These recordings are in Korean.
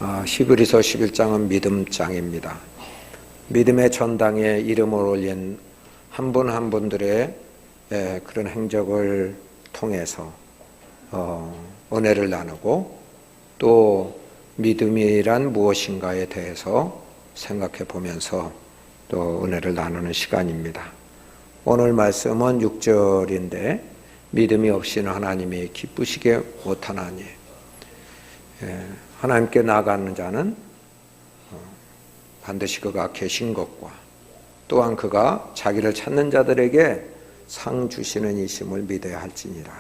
히브리서 11장은 믿음장입니다. 믿음의 전당에 이름을 올린 한 분 한 분들의 그런 행적을 통해서 은혜를 나누고 또 믿음이란 무엇인가에 대해서 생각해 보면서 또 은혜를 나누는 시간입니다. 오늘 말씀은 6절인데 믿음이 없이는 하나님이 기쁘시게 못하나니 하나님께 나아가는 자는 반드시 그가 계신 것과 또한 그가 자기를 찾는 자들에게 상 주시는 이심을 믿어야 할지니라.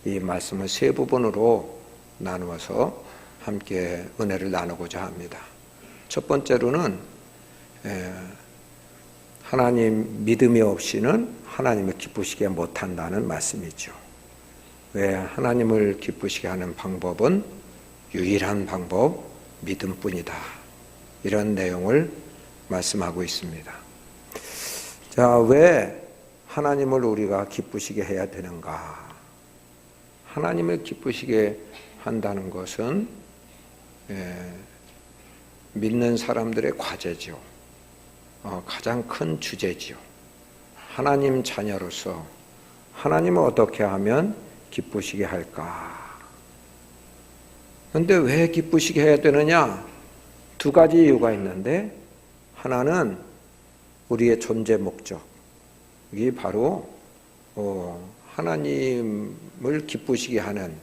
이 말씀을 세 부분으로 나누어서 함께 은혜를 나누고자 합니다. 첫 번째로는 하나님 믿음이 없이는 하나님을 기쁘시게 못한다는 말씀이죠. 왜 하나님을 기쁘시게 하는 방법은 유일한 방법 믿음뿐이다. 이런 내용을 말씀하고 있습니다. 자, 왜 하나님을 우리가 기쁘시게 해야 되는가? 하나님을 기쁘시게 한다는 것은 믿는 사람들의 과제죠. 가장 큰 주제지요. 하나님 자녀로서 하나님을 어떻게 하면 기쁘시게 할까? 그런데 왜 기쁘시게 해야 되느냐? 두 가지 이유가 있는데, 하나는 우리의 존재 목적이 바로 하나님을 기쁘시게 하는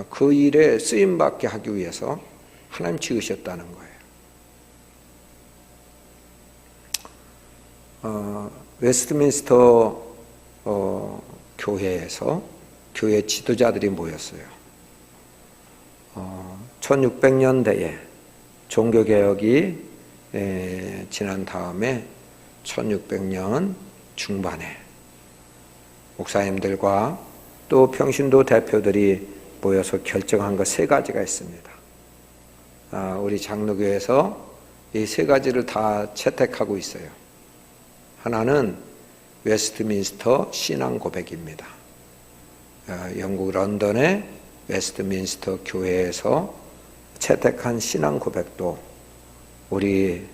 그 일에 쓰임받게 하기 위해서 하나님 지으셨다는 거예요. 웨스트민스터 교회에서 교회 지도자들이 모였어요. 1600년대에 종교개혁이 지난 다음에 1600년 중반에 목사님들과 또 평신도 대표들이 모여서 결정한 것 세 가지가 있습니다. 우리 장로교에서 이 세 가지를 다 채택하고 있어요. 하나는 웨스트민스터 신앙 고백입니다. 영국 런던의 웨스트민스터 교회에서 채택한 신앙 고백도 우리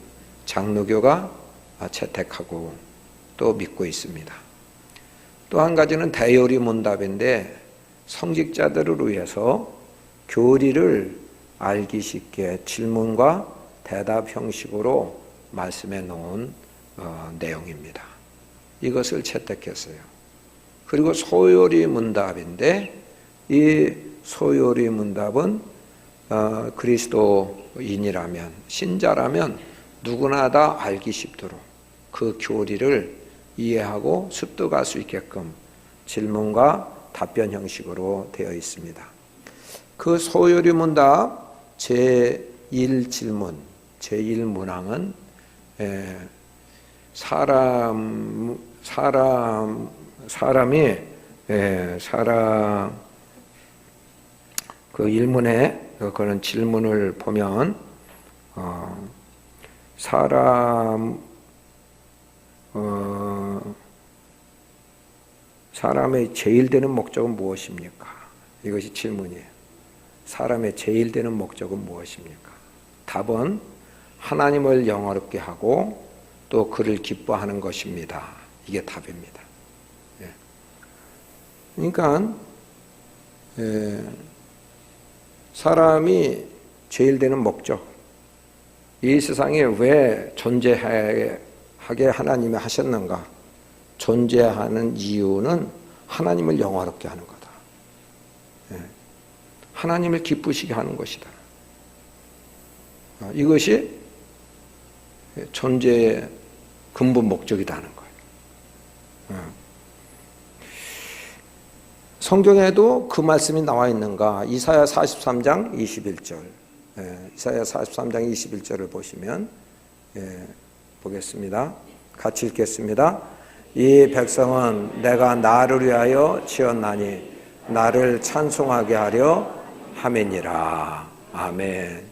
장로교가 채택하고 또 믿고 있습니다. 또 한 가지는 대요리 문답인데 성직자들을 위해서 교리를 알기 쉽게 질문과 대답 형식으로 말씀해 놓은 내용입니다. 이것을 채택했어요. 그리고 소요리 문답인데 이 소요리 문답은 그리스도인이라면 신자라면 누구나 다 알기 쉽도록 그 교리를 이해하고 습득할 수 있게끔 질문과 답변 형식으로 되어 있습니다. 그 소요리 문답 제1질문, 제1문항은 그 일문에 그런 질문을 보면 사람의 제일 되는 목적은 무엇입니까? 이것이 질문이에요. 사람의 제일 되는 목적은 무엇입니까? 답은 하나님을 영화롭게 하고 또 그를 기뻐하는 것입니다. 이게 답입니다. 그러니까 사람이 제일 되는 목적, 이 세상에 왜 존재하게 하나님이 하셨는가? 존재하는 이유는 하나님을 영화롭게 하는 거다. 하나님을 기쁘시게 하는 것이다. 이것이 존재의 근본 목적이라는 거예요. 성경에도 그 말씀이 나와 있는가? 이사야 43장 21절. 이사야 43장 21절을 보시면 보겠습니다. 같이 읽겠습니다. 이 백성은 내가 나를 위하여 지었나니 나를 찬송하게 하려 함이니라. 아멘.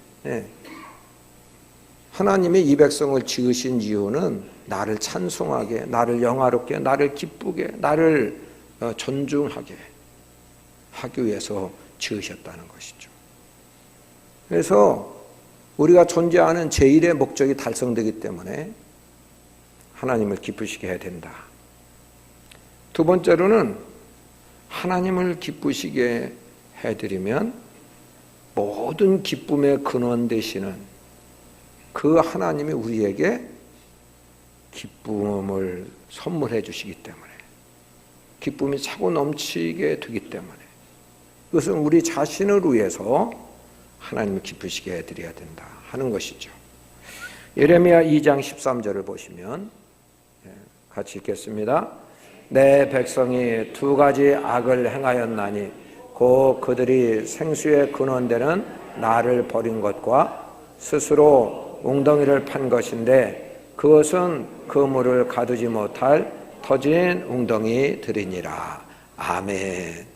하나님이 이 백성을 지으신 이유는 나를 찬송하게, 나를 영화롭게, 나를 기쁘게, 나를 존중하게 하기 위해서 지으셨다는 것이죠. 그래서 우리가 존재하는 제1의 목적이 달성되기 때문에 하나님을 기쁘시게 해야 된다. 두 번째로는 하나님을 기쁘시게 해드리면 모든 기쁨의 근원 되시는 그 하나님이 우리에게 기쁨을 선물해 주시기 때문에, 기쁨이 차고 넘치게 되기 때문에, 그것은 우리 자신을 위해서 하나님을 기쁘시게 해드려야 된다 하는 것이죠. 예레미야 2장 13절을 보시면 같이 읽겠습니다. 내 백성이 두 가지 악을 행하였나니 곧 그들이 생수의 근원되는 나를 버린 것과 스스로 웅덩이를 판 것인데 그것은 그 물을 가두지 못할 터진 웅덩이들이니라. 아멘.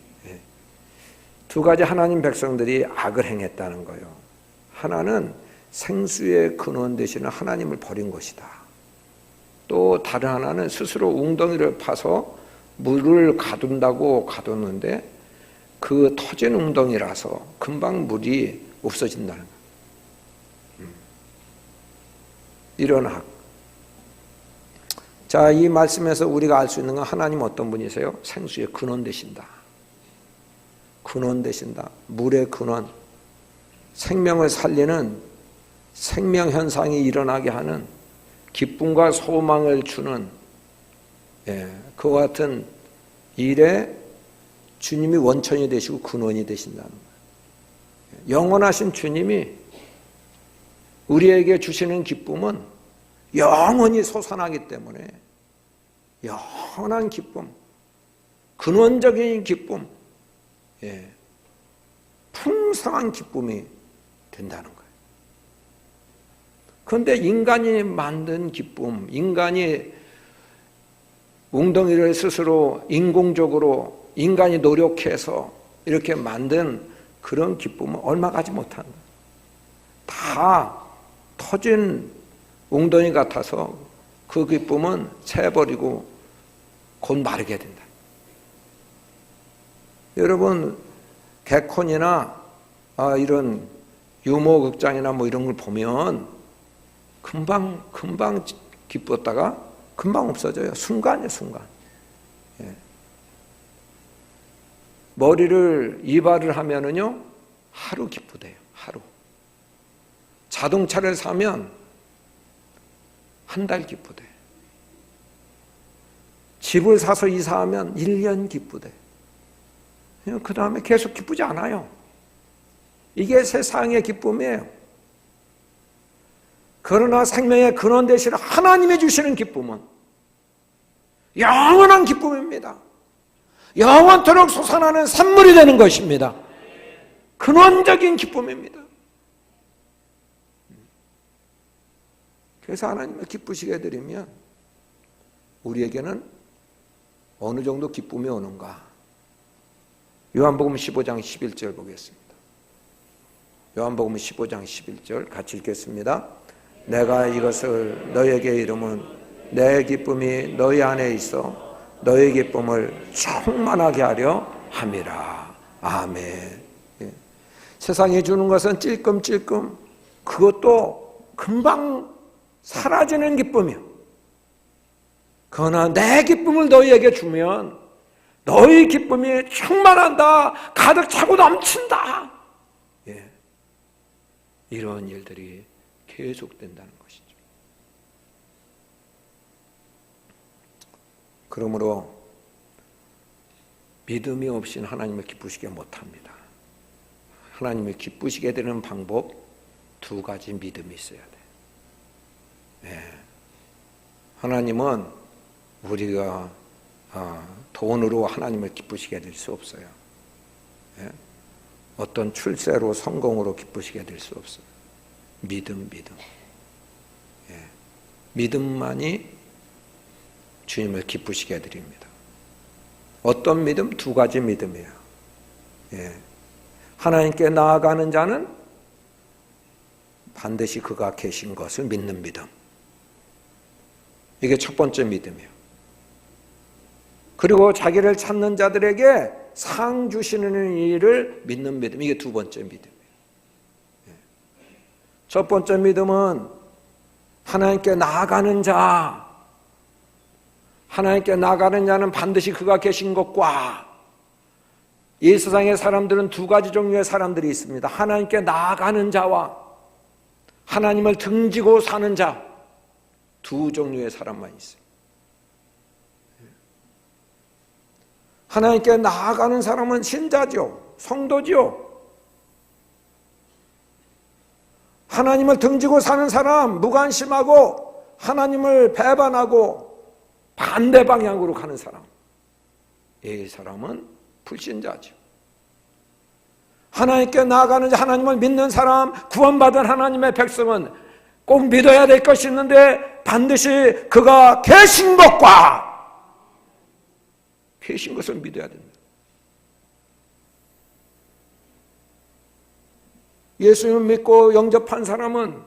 두 가지 하나님 백성들이 악을 행했다는 거예요. 하나는 생수의 근원 되시는 하나님을 버린 것이다. 또 다른 하나는 스스로 웅덩이를 파서 물을 가둔다고 가뒀는데 그 터진 웅덩이라서 금방 물이 없어진다는 거예요. 이런 악. 자, 이 말씀에서 우리가 알 수 있는 건 하나님 어떤 분이세요? 생수의 근원 되신다. 근원 되신다. 물의 근원. 생명을 살리는 생명 현상이 일어나게 하는 기쁨과 소망을 주는 그와 같은 일에 주님이 원천이 되시고 근원이 되신다는 거예요. 영원하신 주님이 우리에게 주시는 기쁨은 영원히 솟아나기 때문에 영원한 기쁨, 근원적인 기쁨, 풍성한 기쁨이 된다는 거예요. 그런데 인간이 만든 기쁨, 인간이 웅덩이를 스스로 인공적으로 인간이 노력해서 이렇게 만든 그런 기쁨은 얼마 가지 못한다. 다 터진 웅덩이 같아서 그 기쁨은 채버리고 곧 마르게 된다. 여러분, 개콘이나 이런 유머 극장이나 뭐 이런 걸 보면 금방 기뻤다가 금방 없어져요. 순간이에요, 순간. 머리를 이발을 하면은요, 하루 기쁘대요, 하루. 자동차를 사면 한 달 기쁘대. 집을 사서 이사하면 1년 기쁘대. 그 다음에 계속 기쁘지 않아요. 이게 세상의 기쁨이에요. 그러나 생명의 근원 되시는 하나님이 주시는 기쁨은 영원한 기쁨입니다. 영원토록 솟아나는 산물이 되는 것입니다. 근원적인 기쁨입니다. 그래서 하나님을 기쁘시게 해드리면 우리에게는 어느 정도 기쁨이 오는가? 요한복음 15장 11절 보겠습니다. 요한복음 15장 11절 같이 읽겠습니다. 내가 이것을 너희에게 이름은 내 기쁨이 너희 안에 있어 너희 기쁨을 충만하게 하려 함이라. 아멘. 세상이 주는 것은 찔끔찔끔 그것도 금방 사라지는 기쁨이요. 그러나 내 기쁨을 너희에게 주면 너희 기쁨이 충만한다. 가득 차고 넘친다. 이런 일들이 계속된다는 것이죠. 그러므로 믿음이 없이는 하나님을 기쁘시게 못합니다. 하나님을 기쁘시게 되는 방법 두 가지 믿음이 있어야 돼요. 하나님은 우리가 돈으로 하나님을 기쁘시게 될 수 없어요. 어떤 출세로 성공으로 기쁘시게 될 수 없어요. 믿음. 믿음만이 주님을 기쁘시게 해드립니다. 어떤 믿음? 두 가지 믿음이에요. 하나님께 나아가는 자는 반드시 그가 계신 것을 믿는 믿음. 이게 첫 번째 믿음이에요. 그리고 자기를 찾는 자들에게 상 주시는 일을 믿는 믿음. 이게 두 번째 믿음이에요. 첫 번째 믿음은 하나님께 나아가는 자. 하나님께 나아가는 자는 반드시 그가 계신 것과, 이 세상의 사람들은 두 가지 종류의 사람들이 있습니다. 하나님께 나아가는 자와 하나님을 등지고 사는 자, 두 종류의 사람만 있어요. 하나님께 나아가는 사람은 신자죠. 성도죠. 하나님을 등지고 사는 사람, 무관심하고 하나님을 배반하고 반대 방향으로 가는 사람, 이 사람은 불신자죠. 하나님께 나아가는 자, 하나님을 믿는 사람, 구원받은 하나님의 백성은 꼭 믿어야 될 것이 있는데 반드시 그가 계신 것과 계신 것을 믿어야 됩니다. 예수님을 믿고 영접한 사람은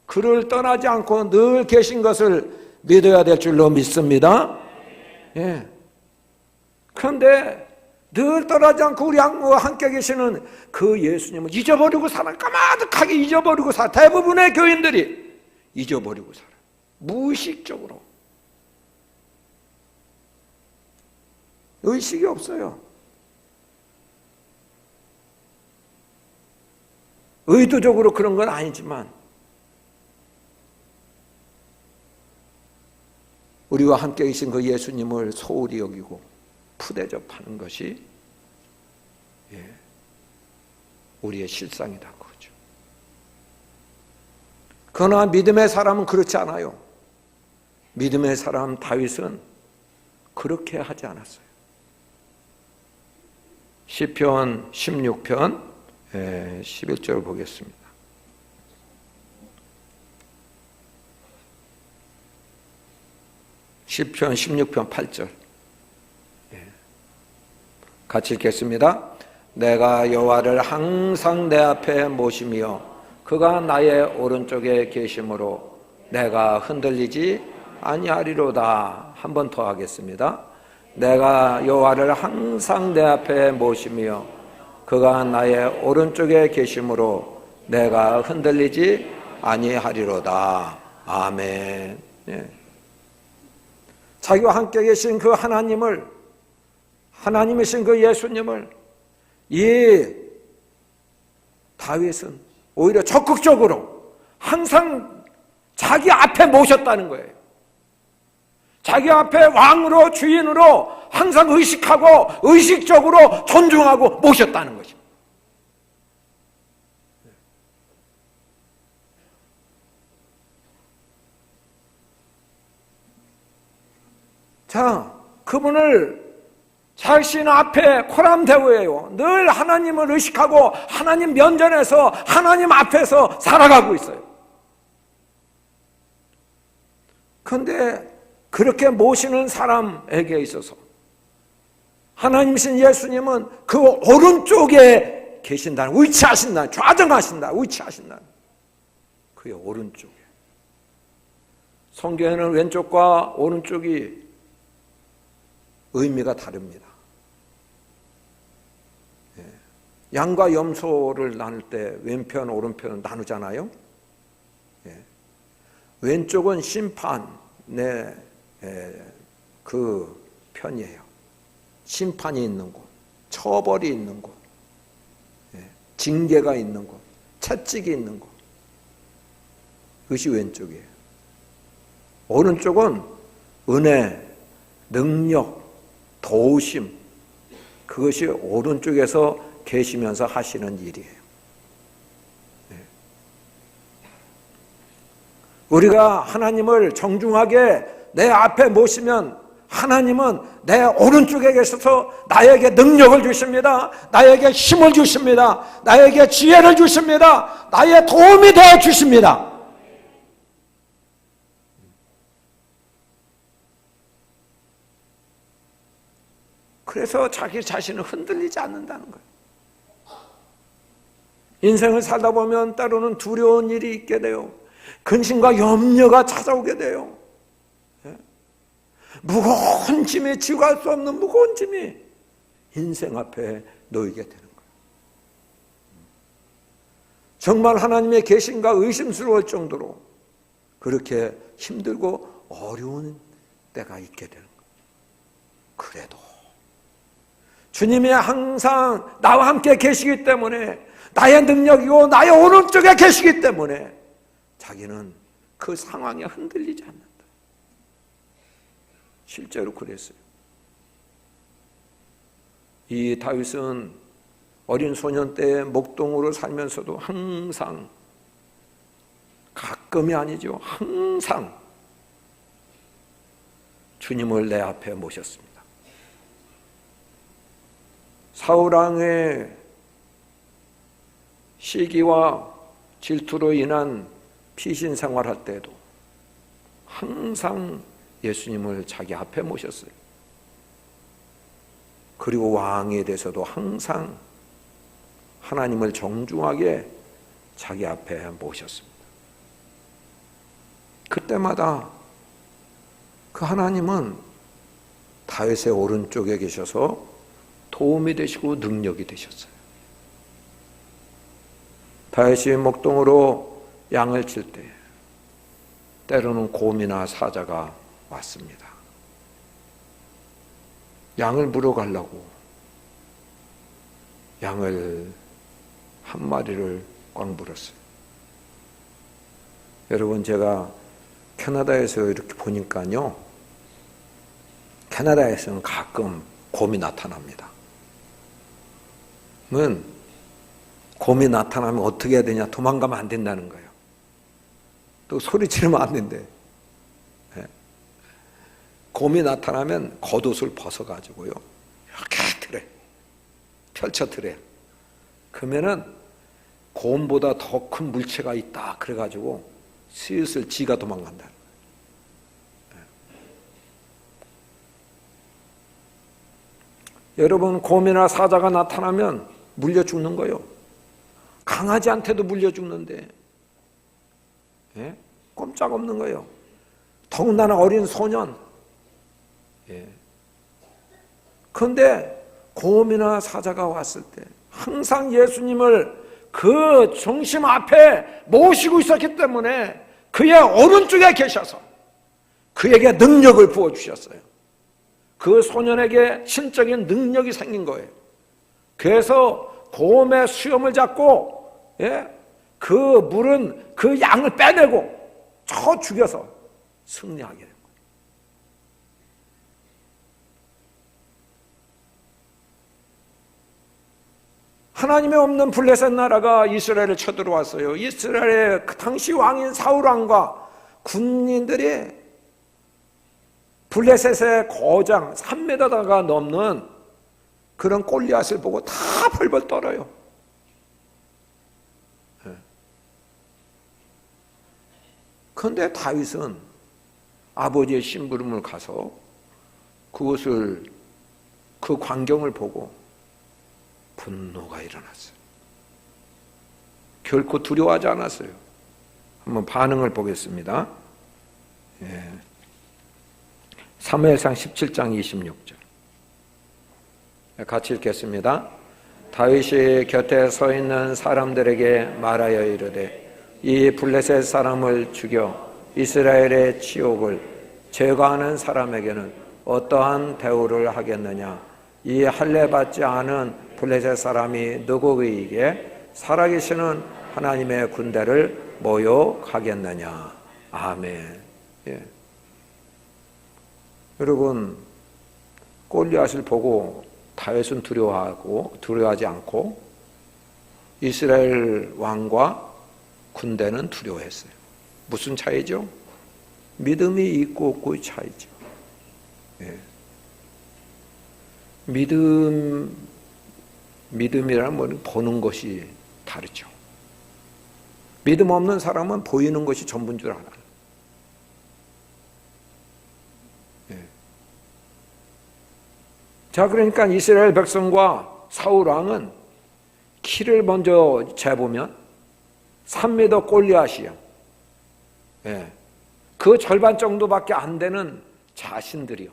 그를 떠나지 않고 늘 계신 것을 믿어야 될 줄로 믿습니다. 예. 그런데 늘 떠나지 않고 우리와 함께 계시는 그 예수님을 잊어버리고 살아. 까마득하게 잊어버리고 살아. 대부분의 교인들이 잊어버리고 살아. 무의식적으로. 의식이 없어요. 의도적으로 그런 건 아니지만 우리와 함께 계신 그 예수님을 소홀히 여기고 푸대접하는 것이 우리의 실상이다 그거죠. 그러나 믿음의 사람은 그렇지 않아요. 믿음의 사람 다윗은 그렇게 하지 않았어요. 시편 16편 11절 보겠습니다. 시편 16편 8절 같이 읽겠습니다. 내가 여호와를 항상 내 앞에 모시며 그가 나의 오른쪽에 계심으로 내가 흔들리지 아니하리로다. 한 번 더 하겠습니다. 내가 여호와를 항상 내 앞에 모시며 그가 나의 오른쪽에 계심으로 내가 흔들리지 아니하리로다. 아멘. 예. 자기와 함께 계신 그 하나님을, 하나님이신 그 예수님을 이 다윗은 오히려 적극적으로 항상 자기 앞에 모셨다는 거예요. 자기 앞에 왕으로, 주인으로 항상 의식하고 의식적으로 존중하고 모셨다는 것입니다. 자, 그분을 자신 앞에 코람대우예요. 늘 하나님을 의식하고 하나님 면전에서 하나님 앞에서 살아가고 있어요. 그런데 그렇게 모시는 사람에게 있어서 하나님이신 예수님은 그 오른쪽에 계신다는, 위치하신다, 좌정하신다, 위치하신다. 그의 오른쪽에. 성경에는 왼쪽과 오른쪽이 의미가 다릅니다. 양과 염소를 나눌 때 왼편, 오른편을 나누잖아요. 왼쪽은 심판의 그 편이에요. 심판이 있는 곳, 처벌이 있는 곳, 징계가 있는 곳, 채찍이 있는 곳. 그것이 왼쪽이에요. 오른쪽은 은혜, 능력, 도우심, 그것이 오른쪽에서 계시면서 하시는 일이에요. 우리가 하나님을 정중하게 내 앞에 모시면 하나님은 내 오른쪽에 계셔서 나에게 능력을 주십니다. 나에게 힘을 주십니다. 나에게 지혜를 주십니다. 나의 도움이 되어 주십니다. 그래서 자기 자신을 흔들리지 않는다는 거예요. 인생을 살다 보면 때로는 두려운 일이 있게 돼요. 근심과 염려가 찾아오게 돼요. 무거운 짐이, 지고 갈 수 없는 무거운 짐이 인생 앞에 놓이게 되는 거예요. 정말 하나님의 계신가 의심스러울 정도로 그렇게 힘들고 어려운 때가 있게 되는 거예요. 그래도 주님이 항상 나와 함께 계시기 때문에, 나의 능력이고 나의 오른쪽에 계시기 때문에 자기는 그 상황에 흔들리지 않는다. 실제로 그랬어요. 이 다윗은 어린 소년 때 목동으로 살면서도 항상, 가끔이 아니죠, 항상 주님을 내 앞에 모셨습니다. 사울왕의 시기와 질투로 인한 피신 생활할 때도 항상 예수님을 자기 앞에 모셨어요. 그리고 왕에 대해서도 항상 하나님을 정중하게 자기 앞에 모셨습니다. 그때마다 그 하나님은 다윗의 오른쪽에 계셔서 도움이 되시고 능력이 되셨어요. 다윗이 목동으로 양을 칠 때 때로는 곰이나 사자가 왔습니다. 양을 물어가려고 양을 한 마리를 꽉 물었어요. 여러분, 제가 캐나다에서 이렇게 보니까요, 캐나다에서는 가끔 곰이 나타납니다. 곰이 나타나면 어떻게 해야 되냐? 도망가면 안 된다는 거예요. 또 소리 지르면 안 된대. 곰이 나타나면 겉옷을 벗어가지고요, 이렇게 틀에 펼쳐 틀에. 그러면은 곰보다 더 큰 물체가 있다 그래가지고 슬슬 지가 도망간다는 거예요. 여러분, 곰이나 사자가 나타나면 물려 죽는 거예요. 강아지한테도 물려 죽는데, 꼼짝없는 거예요. 더군다나 어린 소년. 그런데 곰이나 사자가 왔을 때 항상 예수님을 그 중심 앞에 모시고 있었기 때문에 그의 오른쪽에 계셔서 그에게 능력을 부어주셨어요. 그 소년에게 신적인 능력이 생긴 거예요. 그래서 곰의 수염을 잡고, 그 물은 그 양을 빼내고 쳐 죽여서 승리하게 됩니다. 하나님의 없는 블레셋 나라가 이스라엘을 쳐들어왔어요. 이스라엘의 그 당시 왕인 사울왕과 군인들이 블레셋의 거장 3m가 넘는 그런 골리앗을 보고 다 벌벌 떨어요. 그런데 다윗은 아버지의 심부름을 가서 그 광경을 보고 분노가 일어났어요. 결코 두려워하지 않았어요. 한번 반응을 보겠습니다. 사무엘상 17장 26절. 같이 읽겠습니다. 다윗이 곁에 서 있는 사람들에게 말하여 이르되, 이 블레셋 사람을 죽여 이스라엘의 치욕을 제거하는 사람에게는 어떠한 대우를 하겠느냐? 이 할례 받지 않은 블레셋 사람이 누구에게 살아계시는 하나님의 군대를 모욕하겠느냐? 아멘. 여러분, 골리앗을 보고 다윗은 두려워하지 않고 이스라엘 왕과 군대는 두려워했어요. 무슨 차이죠? 믿음이 있고 없고의 차이죠. 믿음이라는 건 보는 것이 다르죠. 믿음 없는 사람은 보이는 것이 전부인 줄 알아요. 자, 그러니까 이스라엘 백성과 사울 왕은 키를 먼저 재보면 3m 골리앗이요. 그 절반 정도밖에 안 되는 자신들이요.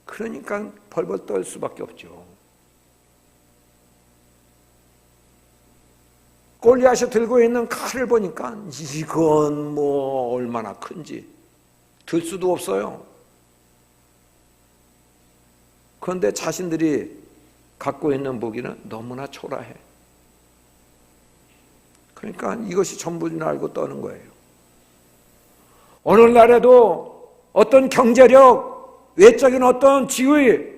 그러니까 벌벌 떨 수밖에 없죠. 골리앗이 들고 있는 칼을 보니까 이건 뭐 얼마나 큰지 들 수도 없어요. 그런데 자신들이 갖고 있는 무기는 너무나 초라해. 그러니까 이것이 전부인 알고 떠는 거예요. 오늘날에도 어떤 경제력, 외적인 어떤 지위,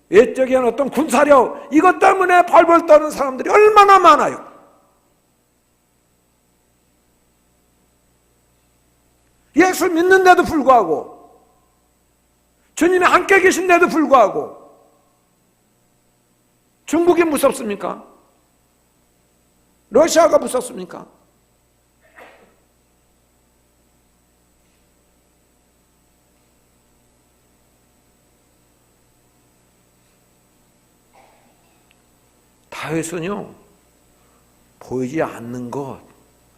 외적인 어떤 군사력, 이것 때문에 벌벌 떠는 사람들이 얼마나 많아요. 예수 믿는데도 불구하고, 주님이 함께 계신데도 불구하고, 중국이 무섭습니까? 러시아가 무섭습니까? 다윗은요, 보이지 않는 것,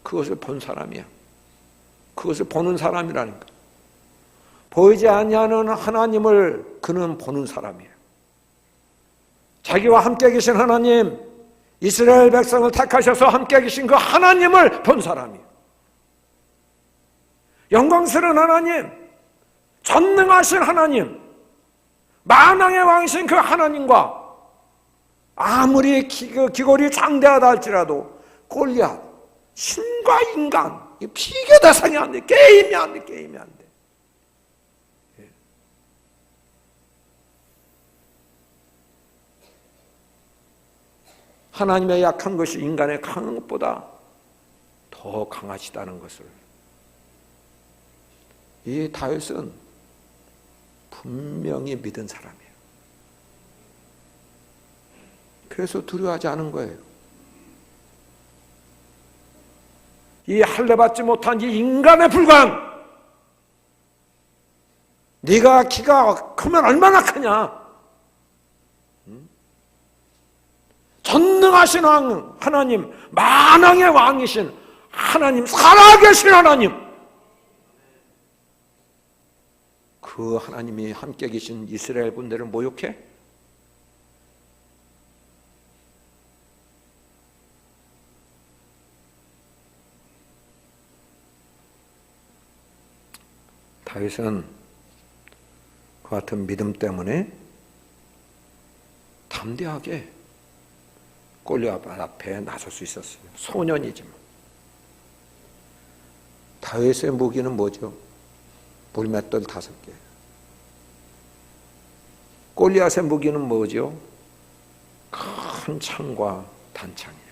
그것을 본 사람이야. 그것을 보는 사람이라니까. 보이지 않냐는 하나님을 그는 보는 사람이에요. 자기와 함께 계신 하나님, 이스라엘 백성을 택하셔서 함께 계신 그 하나님을 본 사람이에요. 영광스러운 하나님, 전능하신 하나님, 만왕의 왕이신 그 하나님과 아무리 기골이 장대하다 할지라도 골리앗, 신과 인간, 비교 대상이 안 돼. 게임이 안 돼. 게임이 안 돼. 하나님의 약한 것이 인간의 강한 것보다 더 강하시다는 것을 이 다윗은 분명히 믿은 사람이에요. 그래서 두려워하지 않은 거예요. 이 할례받지 못한 이 인간에 불과한, 네가 키가 크면 얼마나 크냐? 전능하신 왕 하나님, 만왕의 왕이신 하나님, 살아계신 하나님, 그 하나님이 함께 계신 이스라엘 군대를 모욕해? 다윗은 그 같은 믿음 때문에 담대하게 골리앗 앞에 나설 수 있었어요. 소년이지만. 다윗의 무기는 뭐죠? 물맷돌 5개. 골리앗의 무기는 뭐죠? 큰 창과 단창이에요.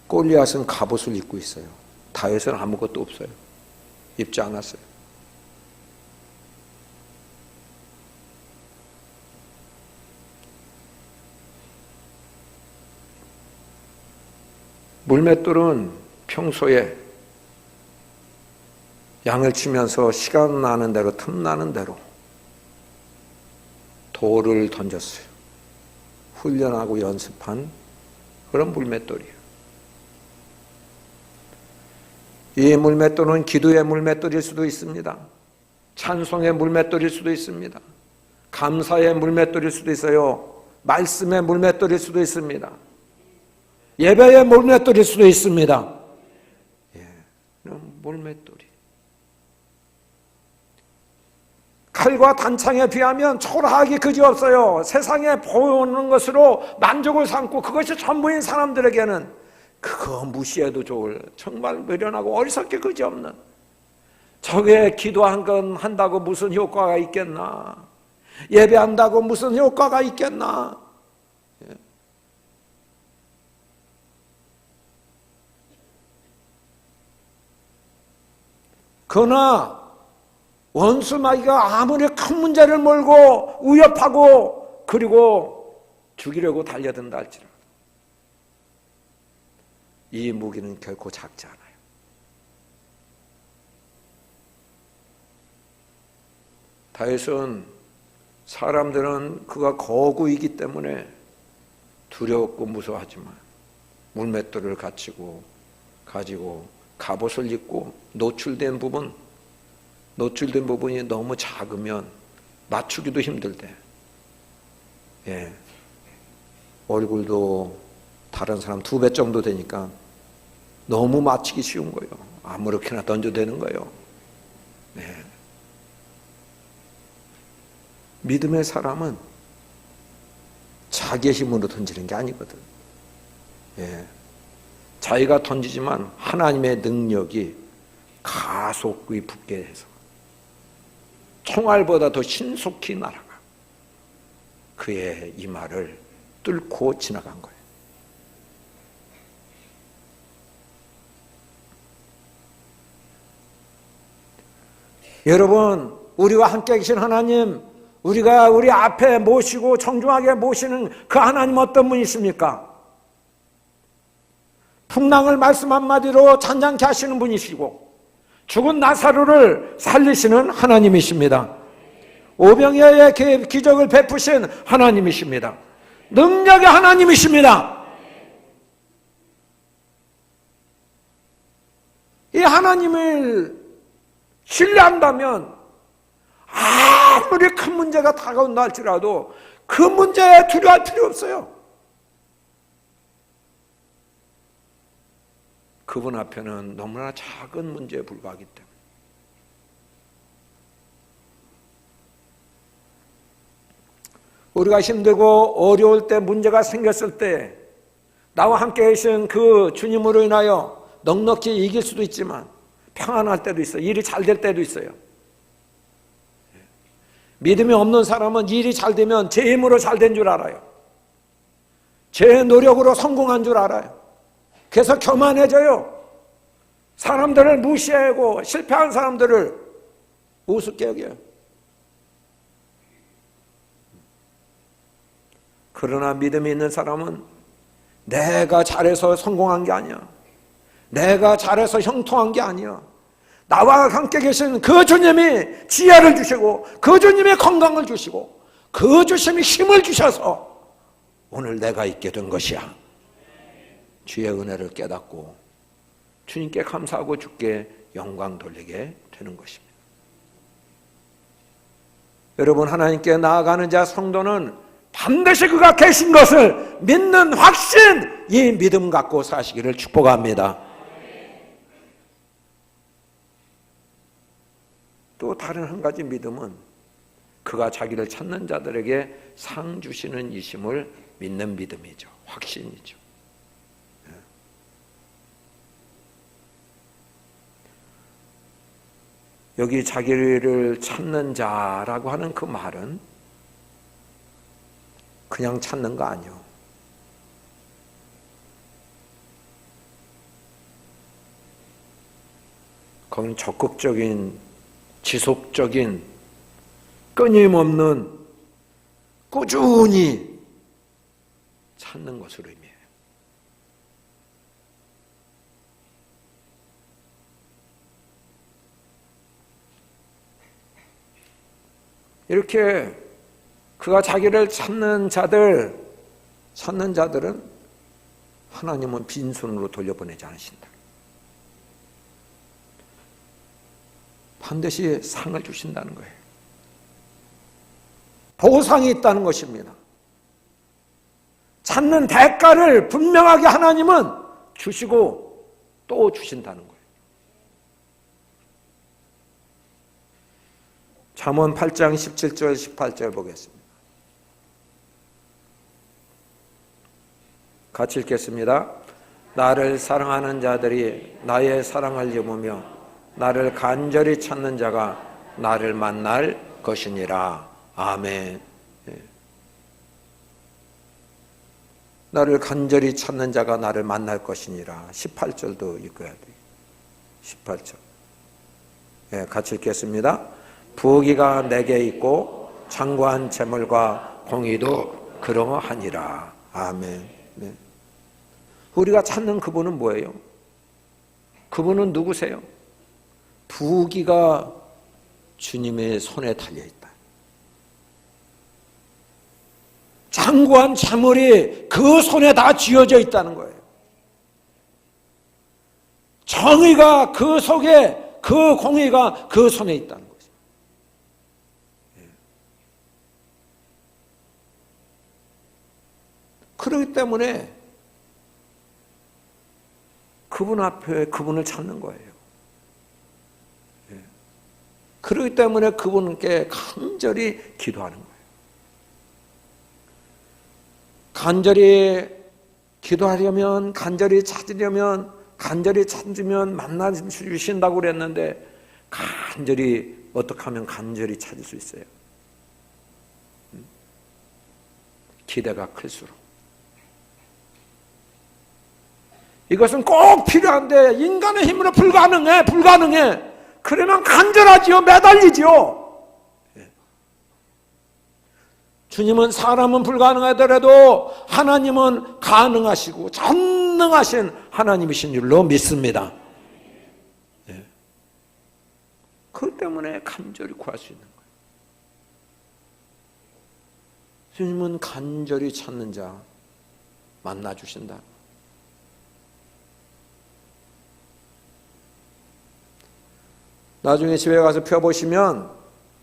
골리앗은 갑옷을 입고 있어요. 다윗은 아무것도 없어요. 입지 않았어요. 물맷돌은 평소에 양을 치면서 시간 나는 대로, 틈나는 대로 돌을 던졌어요. 훈련하고 연습한 그런 물맷돌이에요. 이 물맷돌은 기도의 물맷돌일 수도 있습니다. 찬송의 물맷돌일 수도 있습니다. 감사의 물맷돌일 수도 있어요. 말씀의 물맷돌일 수도 있습니다. 예배의 물맷돌일 수도 있습니다. 물맷돌이. 칼과 단창에 비하면 초라하기 그지없어요. 세상에 보이는 것으로 만족을 삼고 그것이 전부인 사람들에게는 그거 무시해도 좋을, 정말 미련하고 어리석게 그지없는, 저게 기도한 건 한다고 무슨 효과가 있겠나, 예배한다고 무슨 효과가 있겠나. 그러나 원수 마귀가 아무리 큰 문제를 몰고 위협하고 그리고 죽이려고 달려든다 할지라도 이 무기는 결코 작지 않아요. 다윗은 사람들은 그가 거구이기 때문에 두려웠고 무서워하지만 물맷돌을 가지고 갑옷을 입고 노출된 부분이 너무 작으면 맞추기도 힘들대. 얼굴도 다른 사람 2배 정도 되니까 너무 맞히기 쉬운 거예요. 아무렇게나 던져대는 거예요. 네. 믿음의 사람은 자기의 힘으로 던지는 게 아니거든. 예. 자기가 던지지만 하나님의 능력이 가속히 붙게 해서 총알보다 더 신속히 날아가 그의 이마를 뚫고 지나간 거예요. 여러분, 우리와 함께 계신 하나님, 우리가 우리 앞에 모시고 정중하게 모시는 그 하나님 어떤 분이십니까? 풍랑을 말씀 한마디로 잔잔케 하시는 분이시고 죽은 나사로를 살리시는 하나님이십니다. 오병이어의 기적을 베푸신 하나님이십니다. 능력의 하나님이십니다. 이 하나님을 신뢰한다면 아무리 큰 문제가 다가온다 할지라도 그 문제에 두려워할 필요 없어요. 그분 앞에는 너무나 작은 문제에 불과하기 때문에. 우리가 힘들고 어려울 때, 문제가 생겼을 때 나와 함께 계신 그 주님으로 인하여 넉넉히 이길 수도 있지만 평안할 때도 있어요. 일이 잘 될 때도 있어요. 믿음이 없는 사람은 일이 잘 되면 제 힘으로 잘 된 줄 알아요. 제 노력으로 성공한 줄 알아요. 그래서 교만해져요. 사람들을 무시하고 실패한 사람들을 우습게 여겨요. 그러나 믿음이 있는 사람은 내가 잘해서 성공한 게 아니야. 내가 잘해서 형통한 게 아니야. 나와 함께 계신 그 주님이 지혜를 주시고 그 주님이 건강을 주시고 그 주님이 힘을 주셔서 오늘 내가 있게 된 것이야. 주의 은혜를 깨닫고 주님께 감사하고 주께 영광 돌리게 되는 것입니다. 여러분, 하나님께 나아가는 자 성도는 반드시 그가 계신 것을 믿는 확신, 이 믿음 갖고 사시기를 축복합니다. 또 다른 한 가지 믿음은 그가 자기를 찾는 자들에게 상 주시는 이심을 믿는 믿음이죠. 확신이죠. 여기 자기를 찾는 자라고 하는 그 말은 그냥 찾는 거 아니에요. 그건 적극적인, 지속적인, 끊임없는, 꾸준히 찾는 것으로 의미해요. 이렇게 그가 자기를 찾는 자들은 하나님은 빈손으로 돌려보내지 않으신다. 반드시 상을 주신다는 거예요. 보상이 있다는 것입니다. 찾는 대가를 분명하게 하나님은 주시고 또 주신다는 거예요. 잠언 8장 17절 18절 보겠습니다. 같이 읽겠습니다. 나를 사랑하는 자들이 나의 사랑을 입으며 나를 간절히 찾는 자가 나를 만날 것이니라. 아멘. 나를 간절히 찾는 자가 나를 만날 것이니라. 18절도 읽어야 돼요. 18절. 같이 읽겠습니다. 부귀가 내게 있고 장구한 재물과 공의도 그러하니라. 아멘. 네. 우리가 찾는 그분은 뭐예요? 그분은 누구세요? 부귀가 주님의 손에 달려있다. 장구한 재물이 그 손에 다 쥐어져 있다는 거예요. 정의가 그 속에, 그 공의가 그 손에 있다는 거죠. 그렇기 때문에 그분 앞에 그분을 찾는 거예요. 그렇기 때문에 그분께 간절히 기도하는 거예요. 간절히 기도하려면, 간절히 찾으려면, 간절히 찾으면 만나 주신다고 그랬는데, 간절히 어떻게 하면 간절히 찾을 수 있어요? 기대가 클수록. 이것은 꼭 필요한데 인간의 힘으로 불가능해. 그러면 간절하지요, 매달리지요. 주님은 사람은 불가능하더라도 하나님은 가능하시고 전능하신 하나님이신 줄로 믿습니다. 그것 때문에 간절히 구할 수 있는 거예요. 주님은 간절히 찾는 자 만나 주신다. 나중에 집에 가서 펴보시면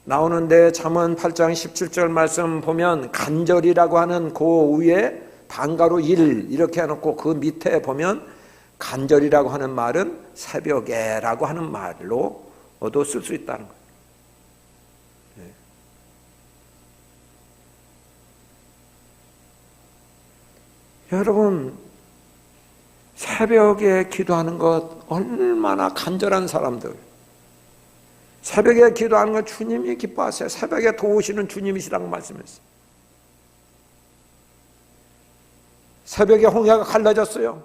나오는데 잠언 8장 17절 말씀 보면 간절이라고 하는 그 위에 단가로 일 이렇게 해놓고 그 밑에 보면 간절이라고 하는 말은 새벽에라고 하는 말로도 쓸 수 있다는 거예요. 여러분, 새벽에 기도하는 것 얼마나 간절한 사람들. 새벽에 기도하는 건 주님이 기뻐하세요. 새벽에 도우시는 주님이시라고 말씀했어요. 새벽에 홍해가 갈라졌어요.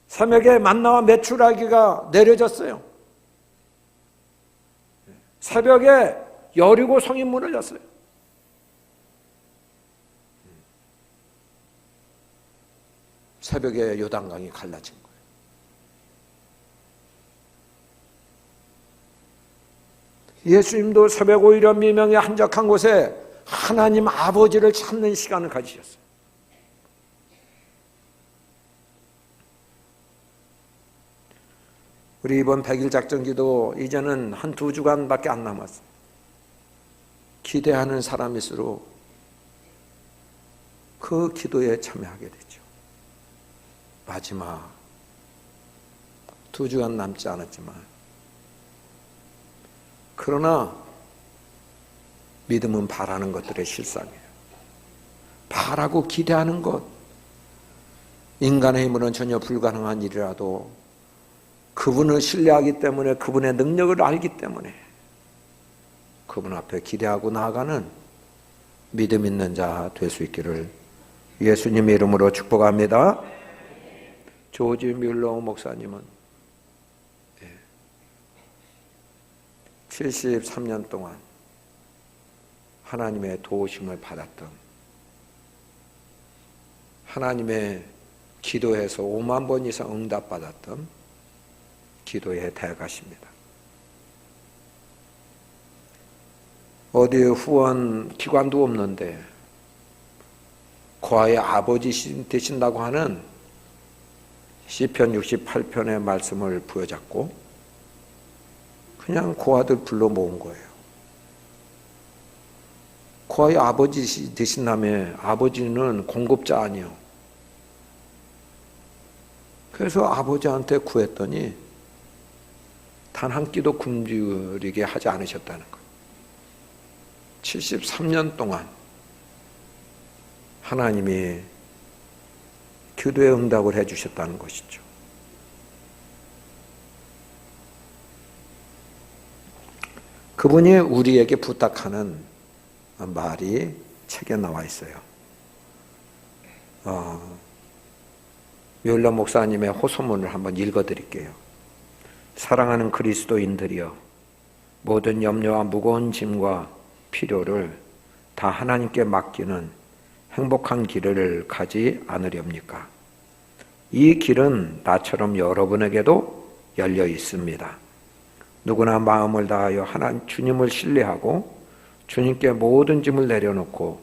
새벽에 만나와 메추라기가 내려졌어요. 새벽에 여리고 성이 무너졌어요. 새벽에 요단강이 갈라진 거예요. 예수님도 새벽 오히려 미명에 한적한 곳에 하나님 아버지를 찾는 시간을 가지셨어요. 우리 이번 100일 작전기도 이제는 한 2주간밖에 안 남았어요. 기대하는 사람일수록 그 기도에 참여하게 되죠. 마지막 2주간 남지 않았지만 그러나 믿음은 바라는 것들의 실상이에요. 바라고 기대하는 것, 인간의 힘으로는 전혀 불가능한 일이라도 그분을 신뢰하기 때문에, 그분의 능력을 알기 때문에 그분 앞에 기대하고 나아가는 믿음 있는 자 될 수 있기를 예수님의 이름으로 축복합니다. 조지 뮬러 목사님은 73년 동안 하나님의 도우심을 받았던, 하나님의 기도에서 5만 번 이상 응답받았던 기도의 대가십니다. 어디에 후원 기관도 없는데 고아의 아버지 되신다고 하는 시편 68편의 말씀을 부여잡고 그냥 고아들 불러 모은 거예요. 고아의 아버지 되신다며, 아버지는 공급자 아니요. 그래서 아버지한테 구했더니 단 한 끼도 굶주리게 하지 않으셨다는 거예요. 73년 동안 하나님이 기도의 응답을 해주셨다는 것이죠. 그분이 우리에게 부탁하는 말이 책에 나와 있어요. 뮬러 목사님의 호소문을 한번 읽어드릴게요. 사랑하는 그리스도인들이여, 모든 염려와 무거운 짐과 필요를 다 하나님께 맡기는 행복한 길을 가지 않으렵니까? 이 길은 나처럼 여러분에게도 열려 있습니다. 누구나 마음을 다하여 주님을 신뢰하고 주님께 모든 짐을 내려놓고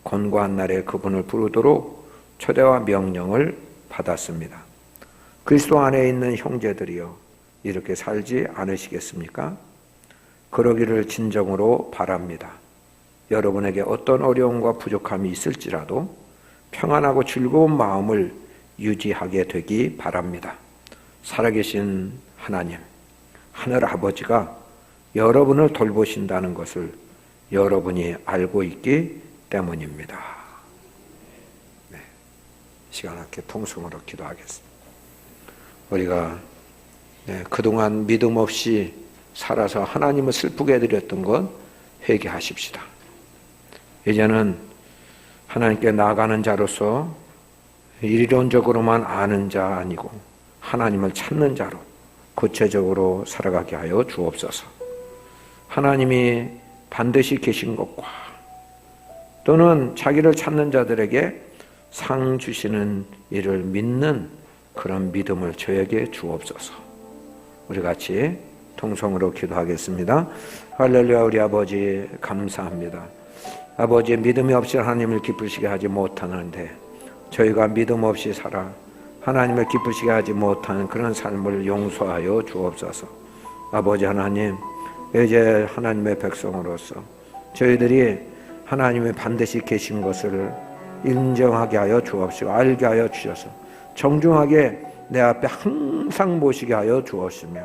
권고한 날에 그분을 부르도록 초대와 명령을 받았습니다. 그리스도 안에 있는 형제들이여, 이렇게 살지 않으시겠습니까? 그러기를 진정으로 바랍니다. 여러분에게 어떤 어려움과 부족함이 있을지라도 평안하고 즐거운 마음을 유지하게 되기 바랍니다. 살아계신 하나님, 하늘 아버지가 여러분을 돌보신다는 것을 여러분이 알고 있기 때문입니다. 네, 시간 함께 통성으로 기도하겠습니다. 우리가 그동안 믿음 없이 살아서 하나님을 슬프게 해드렸던 것 회개하십시다. 이제는 하나님께 나아가는 자로서 이론적으로만 아는 자 아니고 하나님을 찾는 자로 구체적으로 살아가게 하여 주옵소서. 하나님이 반드시 계신 것과 또는 자기를 찾는 자들에게 상 주시는 일을 믿는 그런 믿음을 저에게 주옵소서. 우리 같이 통성으로 기도하겠습니다. 할렐루야. 우리 아버지 감사합니다. 아버지, 믿음이 없이 하나님을 기쁘시게 하지 못하는데 저희가 믿음 없이 살아 하나님을 기쁘시게 하지 못하는 그런 삶을 용서하여 주옵소서. 아버지 하나님, 이제 하나님의 백성으로서 저희들이 하나님이 반드시 계신 것을 인정하게 하여 주옵시고 알게 하여 주셔서 정중하게 내 앞에 항상 모시게 하여 주옵시며,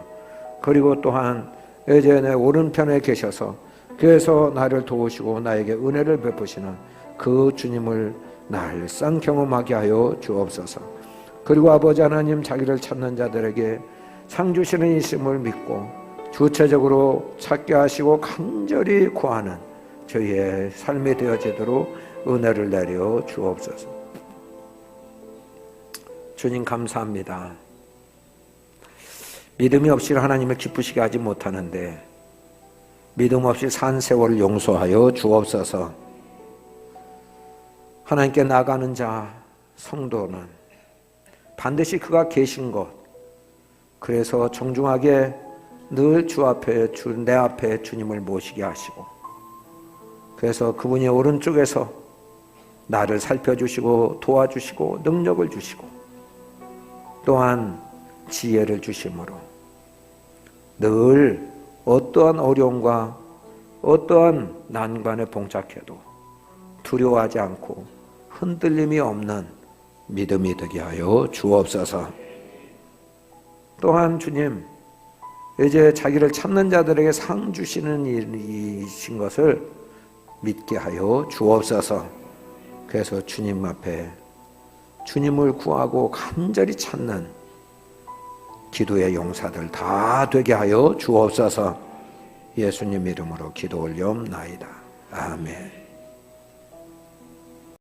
그리고 또한 이제 내 오른편에 계셔서 그래서 나를 도우시고 나에게 은혜를 베푸시는 그 주님을 날상 경험하게 하여 주옵소서. 그리고 아버지 하나님, 자기를 찾는 자들에게 상 주시는 이심을 믿고 주체적으로 찾게 하시고 간절히 구하는 저희의 삶이 되어지도록 은혜를 내려 주옵소서. 주님 감사합니다. 믿음이 없이 하나님을 기쁘시게 하지 못하는데 믿음 없이 산 세월을 용서하여 주옵소서. 하나님께 나가는 자 성도는 반드시 그가 계신 것, 그래서 정중하게 늘 주 앞에 내 앞에 주님을 모시게 하시고, 그래서 그분이 오른쪽에서 나를 살펴주시고 도와주시고 능력을 주시고 또한 지혜를 주심으로 늘 어떠한 어려움과 어떠한 난관에 봉착해도 두려워하지 않고 흔들림이 없는 믿음이 되게 하여 주옵소서. 또한 주님, 이제 자기를 찾는 자들에게 상 주시는 일이신 것을 믿게 하여 주옵소서. 그래서 주님 앞에 주님을 구하고 간절히 찾는 기도의 용사들 다 되게 하여 주옵소서. 예수님 이름으로 기도 올려옵나이다. 아멘.